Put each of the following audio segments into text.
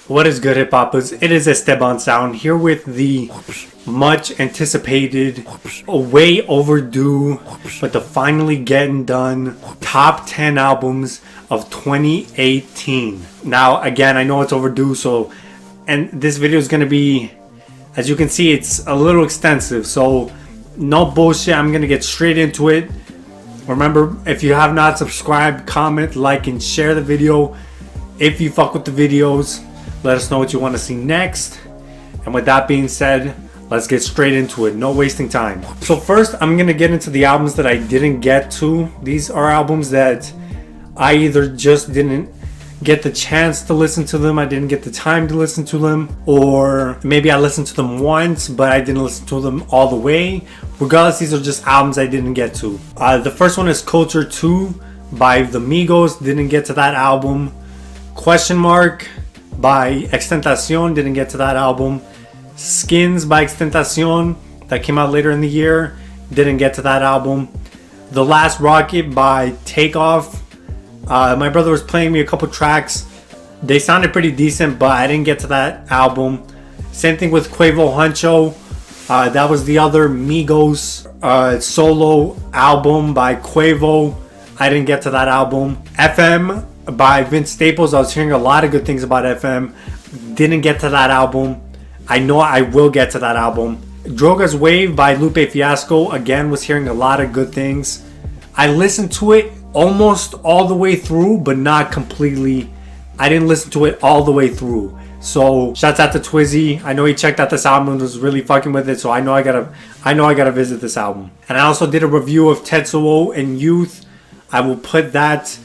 What is good, HipHoppas? It is Esteban Xound here with the much anticipated, way overdue, but the finally getting done top 10 albums of 2018. Now, again, I know it's overdue, and this video is going to be, as you can see, it's a little extensive, so no bullshit. I'm going to get straight into it. Remember, if you have not subscribed, comment, like, and share the video. If you fuck with the videos, let us know what you want to see next. And with that being said, let's get straight into it. No wasting time. So first, I'm going to get into the albums that I didn't get to. These are albums that I either just didn't get the chance to listen to them, I didn't get the time to listen to them, or maybe I listened to them once, but I didn't listen to them all the way. Regardless, these are just albums I didn't get to. The first one is Culture 2 by the Migos. Didn't get to that album. Question Mark by Extentacion, didn't get to that album. Skins by Extentacion, that came out later in the year, didn't get to that album. The Last Rocket by Takeoff. My brother was playing me a couple tracks. They sounded pretty decent, but I didn't get to that album. Same thing with Quavo Huncho. That was the other Migos solo album by Quavo. I didn't get to that album. FM by Vince Staples. I was hearing a lot of good things about FM. Didn't get to that album. I know I will get to that album. Drogas Wave by Lupe Fiasco. Again, was hearing a lot of good things. I listened to it almost all the way through, but not completely. I didn't listen to it all the way through. So shouts out to Twizzy. I know he checked out this album and was really fucking with it. So I know I gotta visit this album. And I also did a review of Tetsuo and Youth. I will put that.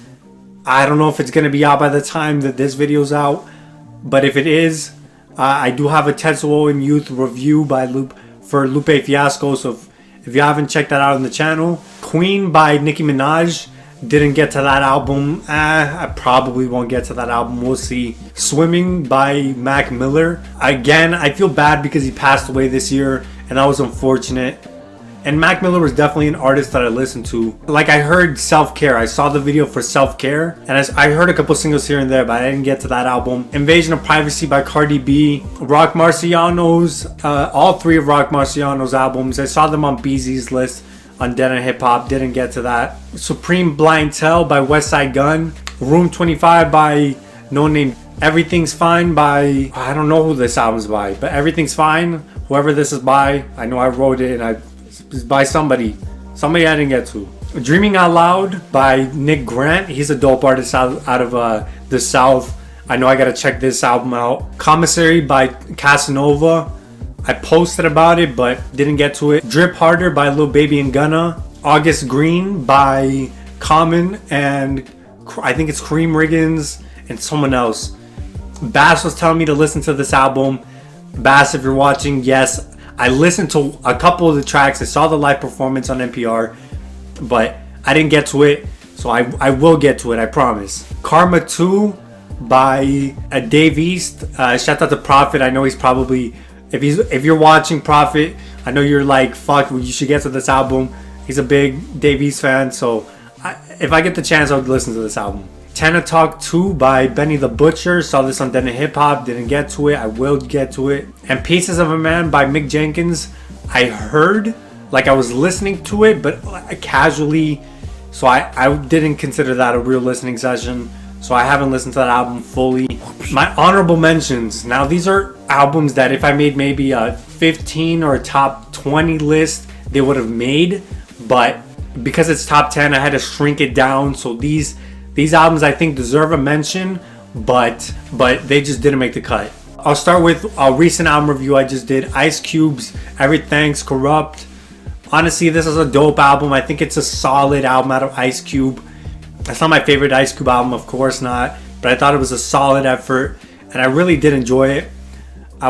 I don't know if it's gonna be out by the time that this video's out, but if it is, I do have a Tetsuo and Youth review by Lupe Fiasco. So if you haven't checked that out on the channel. Queen by Nicki Minaj. Didn't get to that album. I probably won't get to that album. We'll see. Swimming by Mac Miller. Again, I feel bad because he passed away this year, and that was unfortunate. And Mac Miller was definitely an artist that I listened to. Like, I heard Self Care. I saw the video for Self Care, and I heard a couple singles here and there, but I didn't get to that album. Invasion of Privacy by Cardi B. Rock Marciano's, all three of Rock Marciano's albums. I saw them on BZ's list on Dead and Hip Hop. Didn't get to that. Supreme Blind Tell by West Side Gun. Room 25 by No Name. Everything's Fine by, I don't know who this album's by, but Everything's Fine. Whoever this is by, I know I wrote it, and it's by somebody I didn't get to. Dreaming Out Loud by Nick Grant. He's a dope artist out of the South. I know I gotta check this album out. Commissary by Casanova. I posted about it, but didn't get to it. Drip Harder by Lil Baby and Gunna. August Green by Common and I think it's Kareem Riggins and someone else. Bass was telling me to listen to this album. Bass, if you're watching, yes, I listened to a couple of the tracks. I saw the live performance on NPR, but I didn't get to it, so I will get to it, I promise. Karma 2 by Dave East. Shout out to Prophet. I know he's probably, if you're watching Prophet, I know you're like, fuck, you should get to this album. He's a big Dave East fan, so if I get the chance, I'll listen to this album. Tana Talk 2 by Benny the Butcher. Saw this on Dead and Hip Hop. Didn't get to it. I will get to it. And Pieces of a Man by Mick Jenkins. I heard, like I was listening to it, but casually. So I didn't consider that a real listening session. So I haven't listened to that album fully. My honorable mentions. Now these are albums that if I made maybe a 15 or a top 20 list, they would have made. But because it's top 10, I had to shrink it down. So these albums I think deserve a mention, but they just didn't make the cut. I'll start with a recent album review I just did. Ice Cube's Everything's Corrupt. Honestly, this is a dope album. I think it's a solid album out of Ice Cube. It's not my favorite Ice Cube album, of course not, but I thought it was a solid effort, and I really did enjoy it.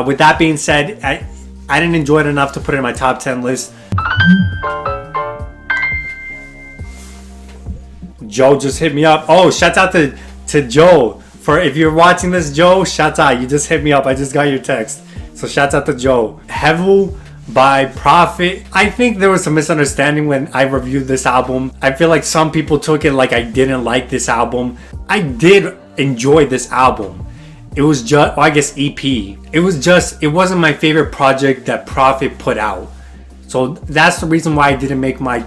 With that being said, I didn't enjoy it enough to put it in my top 10 list. Joe just hit me up. Oh, shout out to Joe. For if you're watching this, Joe, shout out. You just hit me up. I just got your text. So shout out to Joe. Hevel by Prophet. I think there was some misunderstanding when I reviewed this album. I feel like some people took it like I didn't like this album. I did enjoy this album. It was just, well, I guess EP. It wasn't my favorite project that Prophet put out. So that's the reason why I didn't make my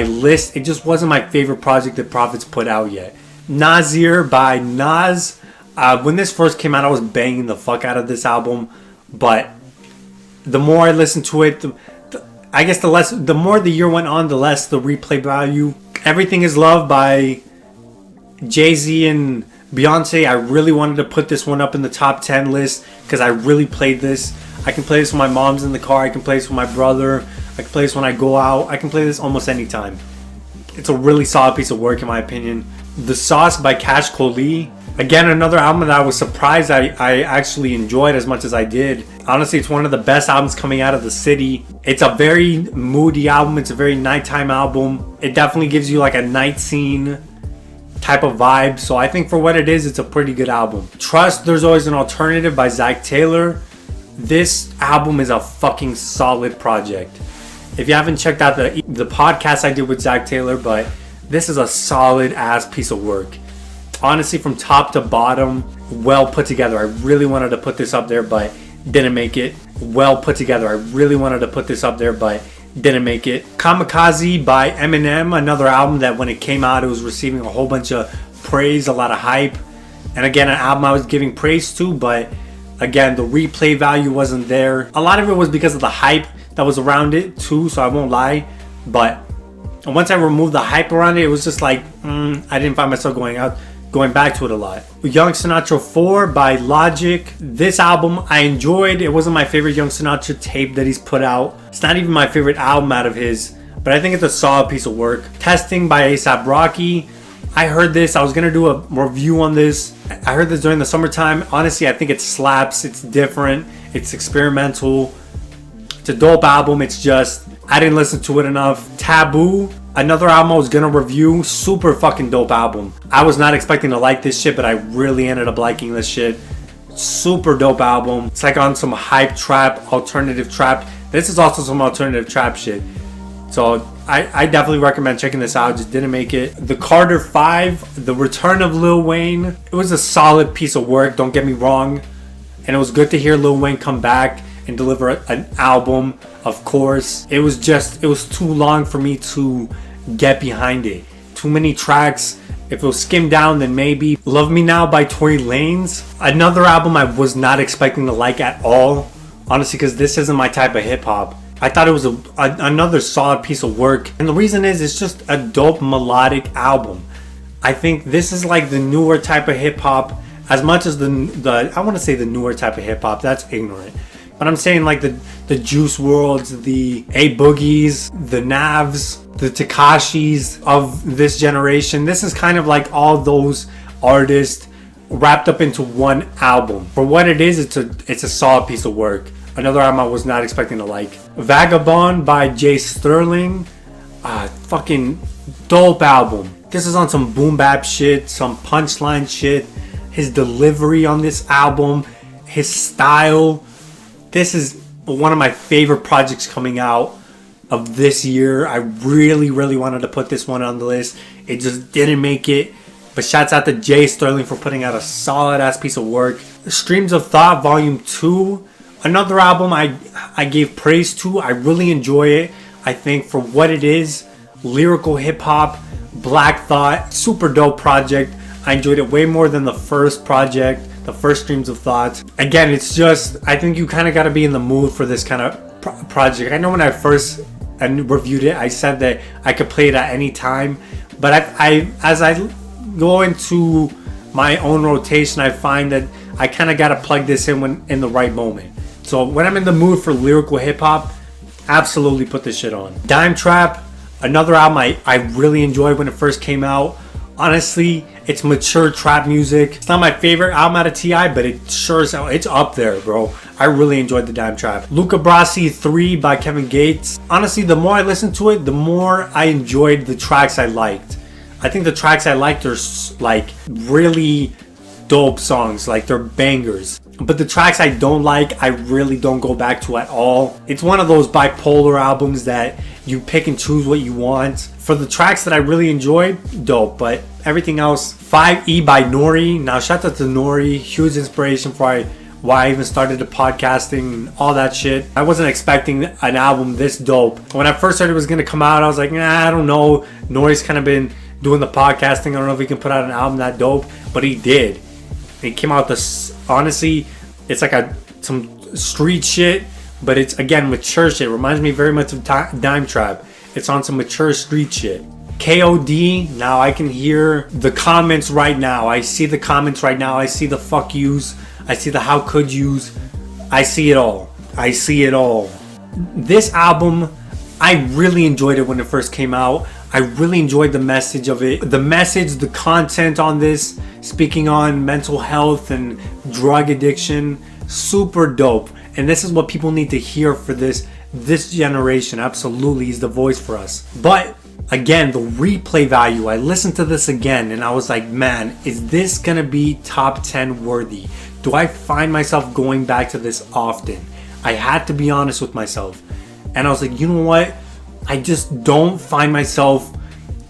list. It just wasn't my favorite project that Prophet's put out yet. Nasir by Nas. When this first came out, I was banging the fuck out of this album. But the more I listened to it, I guess the more the year went on, the less the replay value. Everything Is Love by Jay-Z and Beyonce. I really wanted to put this one up in the top 10 list because I really played this. I can play this when my mom's in the car. I can play this with my brother. I can play this when I go out. I can play this almost anytime. It's a really solid piece of work in my opinion. The Sauce by Cash Cole. Again, another album that I was surprised I actually enjoyed as much as I did. Honestly, it's one of the best albums coming out of the city. It's a very moody album. It's a very nighttime album. It definitely gives you like a night scene type of vibe. So I think for what it is, it's a pretty good album. Trust There's Always an Alternative by Zach Taylor. This album is a fucking solid project. If you haven't checked out the podcast I did with Zach Taylor, but this is a solid ass piece of work. Honestly, from top to bottom, well put together. I really wanted to put this up there, but didn't make it. Well put together. I really wanted to put this up there, but didn't make it. Kamikaze by Eminem, another album that when it came out, it was receiving a whole bunch of praise, a lot of hype. And again, an album I was giving praise to, but again, the replay value wasn't there. A lot of it was because of the hype that was around it too, so I won't lie. But once I removed the hype around it, it was just like, I didn't find myself going back to it a lot. Young Sinatra 4 by Logic. This album I enjoyed. It wasn't my favorite Young Sinatra tape that he's put out. It's not even my favorite album out of his, but I think it's a solid piece of work. Testing by A$AP Rocky. I heard this. I was going to do a review on this. I heard this during the summertime. Honestly, I think it slaps. It's different. It's experimental. It's a dope album. It's just, I didn't listen to it enough. Taboo. Another album I was going to review. Super fucking dope album. I was not expecting to like this shit, but I really ended up liking this shit. Super dope album. It's like on some hype trap, alternative trap. This is also some alternative trap shit. So I definitely recommend checking this out. Just didn't make it. The Carter 5, The Return of Lil Wayne. It was a solid piece of work, don't get me wrong. And it was good to hear Lil Wayne come back and deliver an album, of course. It was too long for me to get behind it. Too many tracks. If it was skimmed down, then maybe. Love Me Now by Tory Lanez. Another album I was not expecting to like at all. Honestly, because this isn't my type of hip-hop. I thought it was another solid piece of work. And the reason is, it's just a dope melodic album. I think this is like the newer type of hip-hop. As much as I want to say the newer type of hip-hop. That's ignorant. But I'm saying like the Juice WRLDs, the A Boogies, the Navs, the Tekashis of this generation. This is kind of like all those artists wrapped up into one album. For what it is, it's a solid piece of work. Another album I was not expecting to like. Vagabond by Jay Sterling. Fucking dope album. This is on some boom bap shit, some punchline shit. His delivery on this album, his style. This is one of my favorite projects coming out of this year. I really, really wanted to put this one on the list. It just didn't make it. But shouts out to Jay Sterling for putting out a solid ass piece of work. Streams of Thought Volume 2. Another album I gave praise to. I really enjoy it. I think for what it is, lyrical hip hop, Black Thought, super dope project. I enjoyed it way more than the first project, the first Streams of Thought. Again, it's just, I think you kind of got to be in the mood for this kind of project. I know when I first reviewed it, I said that I could play it at any time. But as I go into my own rotation, I find that I kind of got to plug this in the right moment. So when I'm in the mood for lyrical hip hop, absolutely put this shit on. Dime Trap, another album I really enjoyed when it first came out. Honestly, it's mature trap music. It's not my favorite album out of T.I., but it sure is, it's up there, bro. I really enjoyed the Dime Trap. Luca Brasi 3 by Kevin Gates. Honestly, the more I listened to it, the more I enjoyed the tracks I liked. I think the tracks I liked are like really dope songs, like they're bangers. But the tracks I don't like, I really don't go back to at all. It's one of those bipolar albums that you pick and choose what you want. For the tracks that I really enjoyed, dope. But everything else, 5E by Nori. Now shout out to Nori, huge inspiration for why I even started the podcasting and all that shit. I wasn't expecting an album this dope. When I first heard it was gonna come out, I was like, nah, I don't know. Nori's kind of been doing the podcasting. I don't know if he can put out an album that dope, but he did. It came out honestly, it's like some street shit, but it's again mature shit. It reminds me very much of Dime Tribe. It's on some mature street shit. KOD, now I can hear the comments right now. I see the comments right now. I see the fuck yous. I see the how could yous. I see it all. I see it all. This album, I really enjoyed it when it first came out. I really enjoyed the message of it. The message, the content on this, speaking on mental health and drug addiction, super dope. And this is what people need to hear for this generation. Absolutely, he's the voice for us. But again, the replay value, I listened to this again and I was like, man, is this gonna be top 10 worthy? Do I find myself going back to this often? I had to be honest with myself. And I was like, you know what? I just don't find myself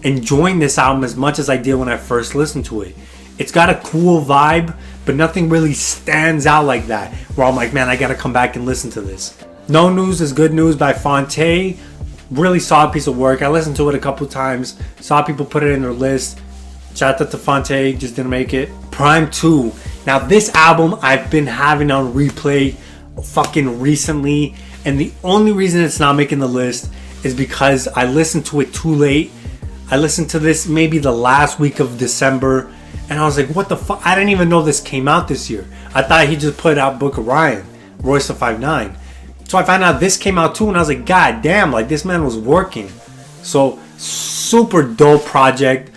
enjoying this album as much as I did when I first listened to it. It's got a cool vibe, but nothing really stands out like that, where I'm like, man, I gotta come back and listen to this. No News is Good News by Fonte. Really solid piece of work. I listened to it a couple times. Saw people put it in their list. Shout out to Fonte, just didn't make it. Prime 2. Now this album I've been having on replay fucking recently, and the only reason it's not making the list is because I listened to it too late. I listened to this maybe the last week of December, and I was like, what the fuck? I didn't even know this came out this year. I thought he just put out Book of Ryan, Royce da 5'9". So I found out this came out too, and I was like, god damn, like this man was working. So super dope project.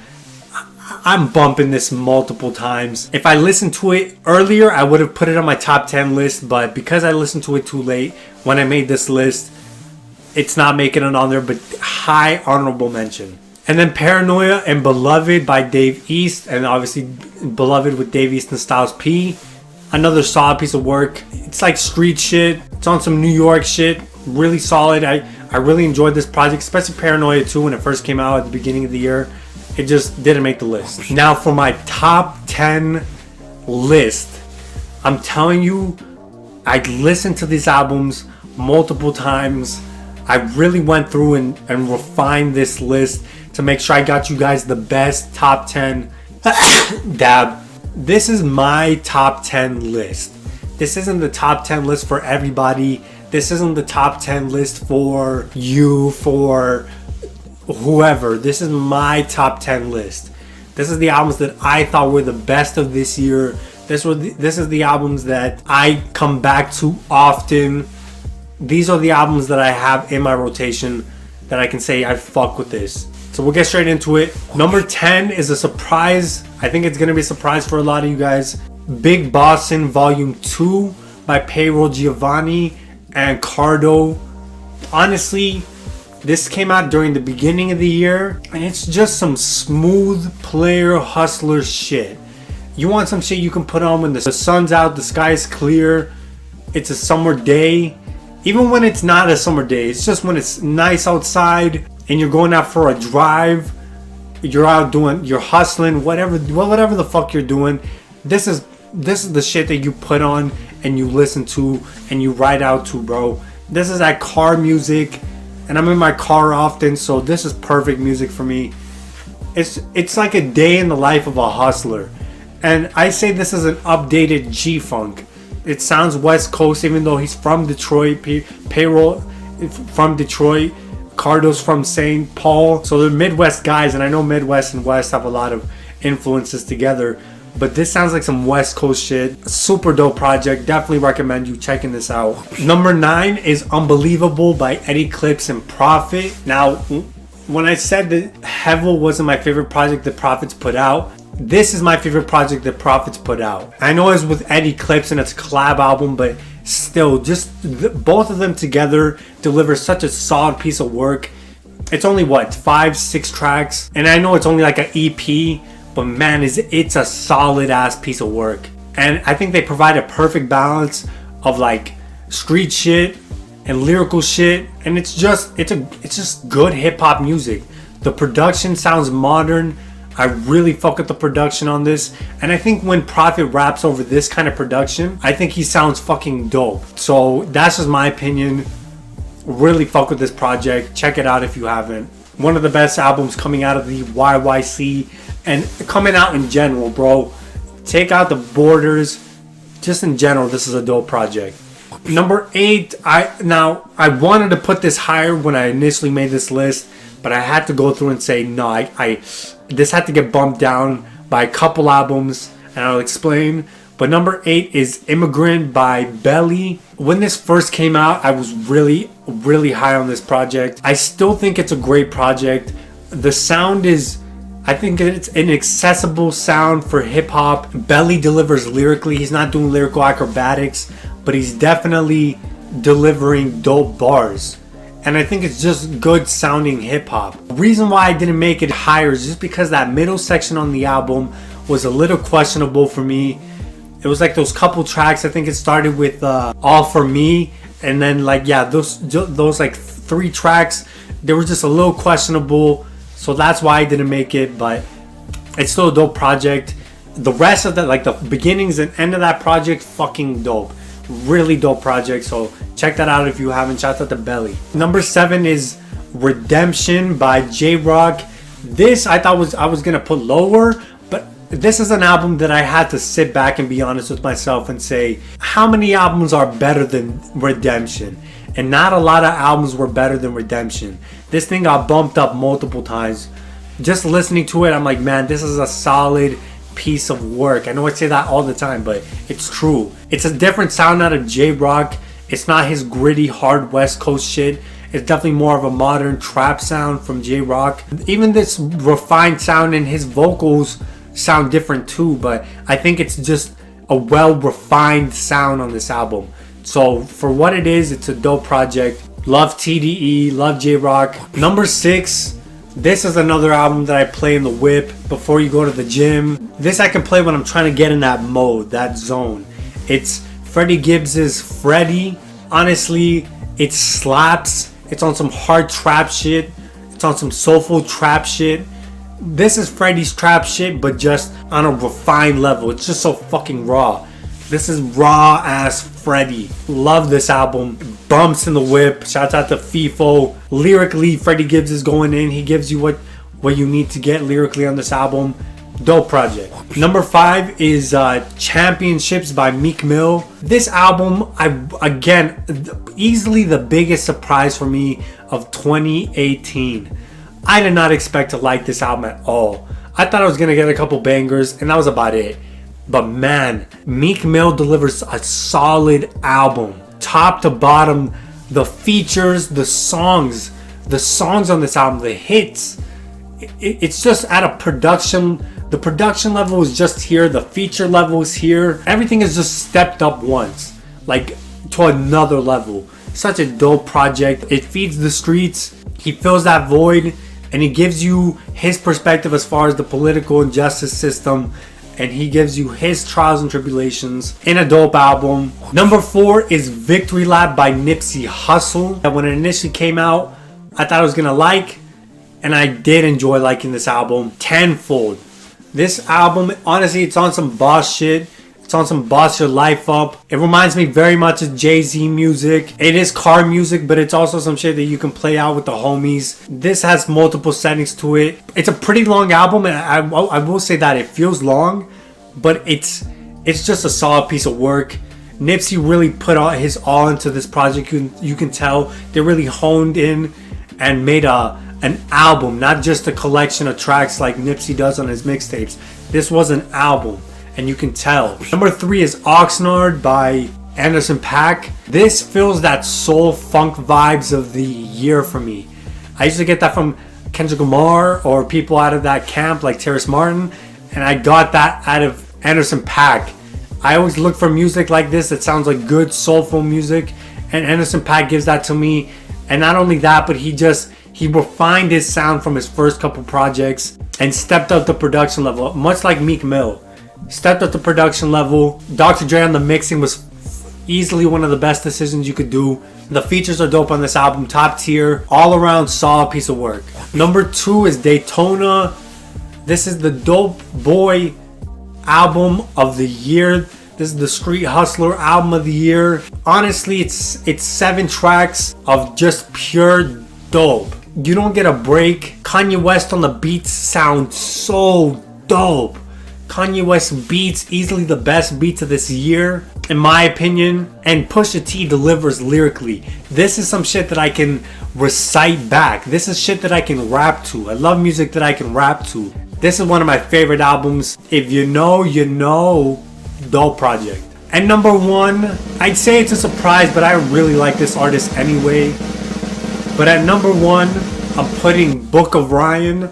I'm bumping this multiple times. If I listened to it earlier, I would have put it on my top 10 list, but because I listened to it too late when I made this list, it's not making it on there, but high honorable mention. And then Paranoia and Beloved by Dave East, and obviously Beloved with Dave East and Styles P. Another solid piece of work. It's like street shit. It's on some New York shit. Really solid. I really enjoyed this project, especially Paranoia 2 when it first came out at the beginning of the year. It just didn't make the list. Now for my top 10 list, I'm telling you, I listened to these albums multiple times. I really went through and refined this list to make sure I got you guys the best top 10 dab. This is my top 10 list. This isn't the top 10 list for everybody. This isn't the top 10 list for you, for whoever. This is my top 10 list. This is the albums that I thought were the best of this year. This is the albums that I come back to often. These are the albums that I have in my rotation that I can say I fuck with this. So we'll get straight into it. Number 10 is a surprise. I think it's gonna be a surprise for a lot of you guys. Big Bossin Volume 2 by Payroll Giovanni and Cardo. Honestly, this came out during the beginning of the year, and it's just some smooth player hustler shit. You want some shit you can put on when the sun's out, the sky is clear, it's a summer day. Even when it's not a summer day, it's just when it's nice outside and you're going out for a drive, you're out doing, you're hustling, whatever the fuck you're doing. This is the shit that you put on and you listen to and you ride out to, bro. This is that car music. And I'm in my car often, so this is perfect music for me. It's like a day in the life of a hustler. And I say this is an updated G-Funk. It sounds West Coast, even though he's from Detroit. Payroll from Detroit. Cardo's from St. Paul. So they're Midwest guys, and I know Midwest and West have a lot of influences together. But this sounds like some West Coast shit. Super dope project. Definitely recommend you checking this out. Number 9 is Unbelievable by Eddie Clips and Prophet. Now, when I said that Hevel wasn't my favorite project that Prophet's put out, this is my favorite project that Prophet's put out. I know it's with Eddie Clips and it's a collab album, but still, just both of them together deliver such a solid piece of work. It's only, what, 5-6 tracks? And I know it's only like an EP, but man, it's a solid ass piece of work. And I think they provide a perfect balance of like street shit and lyrical shit, and it's just good hip hop music. The production sounds modern. I really fuck with the production on this. And I think when Prophet raps over this kind of production, I think he sounds fucking dope. So that's just my opinion. Really fuck with this project. Check it out if you haven't. One of the best albums coming out of the YYC and coming out in general, bro. Take out the borders. Just in general, this is a dope project. Number 8, I wanted to put this higher when I initially made this list, but I had to go through and say no. This had to get bumped down by a couple albums, and I'll explain. But number 8 is Immigrant by Belly. When this first came out, I was really, really high on this project. I still think it's a great project. The sound is, I think it's an accessible sound for hip hop. Belly delivers lyrically. He's not doing lyrical acrobatics, but he's definitely delivering dope bars. And I think it's just good sounding hip hop. The reason why I didn't make it higher is just because that middle section on the album was a little questionable for me. It was like those couple tracks. I think it started with All For Me, and then like, yeah, those like 3 tracks, they were just a little questionable. So that's why I didn't make it, but it's still a dope project. The rest of that, like the beginnings and end of that project, fucking dope. Really dope project. So check that out if you haven't. Shout out to Belly. Number 7 is Redemption by J-Rock. This I thought I was gonna put lower, but this is an album that I had to sit back and be honest with myself and say, how many albums are better than Redemption? And not a lot of albums were better than Redemption. This thing got bumped up multiple times. Just listening to it, I'm like, man, this is a solid piece of work. I know I say that all the time, but it's true. It's a different sound out of J-Rock. It's not his gritty, hard West Coast shit. It's definitely more of a modern trap sound from J-Rock. Even this refined sound in his vocals sound different too, but I think it's just a well-refined sound on this album. So for what it is, it's a dope project. Love TDE, love J-Rock. Number 6, this is another album that I play in the whip before you go to the gym. This I can play when I'm trying to get in that mode, that zone. It's Freddie Gibbs's Freddie. Honestly, it slaps. It's on some hard trap shit. It's on some soulful trap shit. This is Freddie's trap shit, but just on a refined level. It's just so fucking raw. This is raw ass Freddie. Love this album. Bumps in the whip. Shouts out to FIFO. Lyrically, Freddie Gibbs is going in. He gives you what you need to get lyrically on this album. Dope project. Number 5 is Championships by Meek Mill. This album, again, easily the biggest surprise for me of 2018. I did not expect to like this album at all. I thought I was going to get a couple bangers, and that was about it. But man, Meek Mill delivers a solid album. Top to bottom, the features, the songs on this album, the hits. It's just at a production. The production level is just here. The feature level is here. Everything is just stepped up once. Like to another level. Such a dope project. It feeds the streets. He fills that void. And he gives you his perspective as far as the political and justice system. And he gives you his trials and tribulations in a dope album. Number 4 is Victory Lap by Nipsey Hussle. And when it initially came out, I thought I was gonna like, and I did enjoy liking this album tenfold. This album, honestly, it's on some boss shit. It's on some boss your life up. It reminds me very much of Jay-Z music. It is car music, but it's also some shit that you can play out with the homies. This has multiple settings to it. It's a pretty long album, and I will say that it feels long, but it's just a solid piece of work. Nipsey really put his all into this project. You can tell they really honed in and made an album, not just a collection of tracks like Nipsey does on his mixtapes. This was an album. And you can tell. Number 3 is Oxnard by Anderson .Paak. This feels that soul funk vibes of the year for me. I used to get that from Kendrick Lamar or people out of that camp like Terrace Martin, and I got that out of Anderson .Paak. I always look for music like this that sounds like good soulful music, and Anderson .Paak gives that to me. And not only that, but he refined his sound from his first couple projects and stepped up the production level, much like Meek Mill. Stepped up the production level. Dr. Dre on the mixing was, Easily one of the best decisions you could do. The features are dope on this album, top tier, all around solid piece of work. Number 2 is Daytona. This is the Dope Boy album of the year. This is the Street Hustler album of the year. Honestly, it's 7 tracks of just pure dope. You don't get a break. Kanye West on the beats sound so dope. Kanye West beats, easily the best beats of this year, in my opinion. And Pusha T delivers lyrically. This is some shit that I can recite back. This is shit that I can rap to. I love music that I can rap to. This is one of my favorite albums. If you know, you know. Dope project. And number 1, I'd say it's a surprise, but I really like this artist anyway. But at number 1, I'm putting Book of Ryan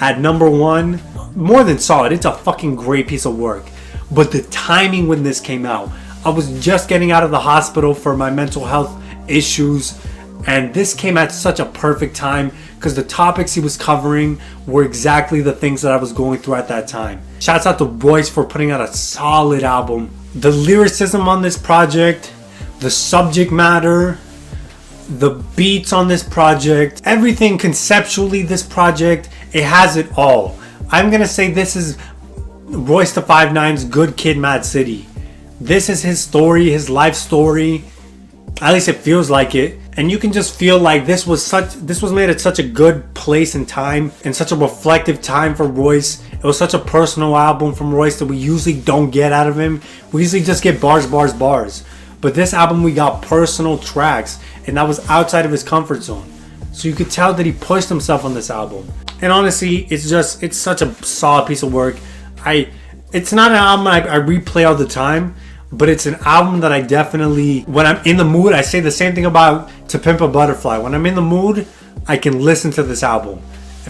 at number 1. More than solid. It's a fucking great piece of work. But the timing when this came out, I was just getting out of the hospital for my mental health issues, and this came at such a perfect time because the topics he was covering were exactly the things that I was going through at that time. Shouts out to Royce for putting out a solid album. The lyricism on this project, the subject matter, the beats on this project, everything conceptually, this project, it has it all. I'm gonna say this is Royce the 5'9's Good Kid, Mad City. This is his story, his life story. At least it feels like it. And you can just feel like this was made at such a good place and time, and such a reflective time for Royce. It was such a personal album from Royce that we usually don't get out of him. We usually just get bars. But this album, we got personal tracks, and that was outside of his comfort zone. So you could tell that he pushed himself on this album. And honestly, it's such a solid piece of work. It's not an album I replay all the time, but it's an album that I definitely, when I'm in the mood, I say the same thing about To Pimp a Butterfly. When I'm in the mood, I can listen to this album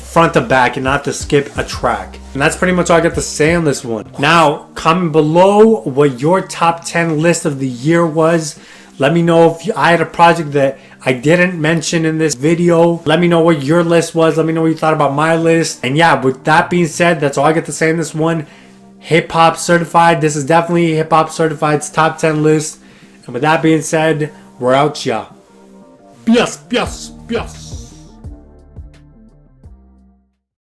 front to back and not have to skip a track. And that's pretty much all I got to say on this one. Now, comment below what your top 10 list of the year was. Let me know if I had a project that I didn't mention in this video. Let me know what your list was. Let me know what you thought about my list. And yeah, with that being said, that's all I get to say in this one. HipHop Certified. This is definitely HipHop Certified's top 10 list. And with that being said, we're out, y'all. Yes.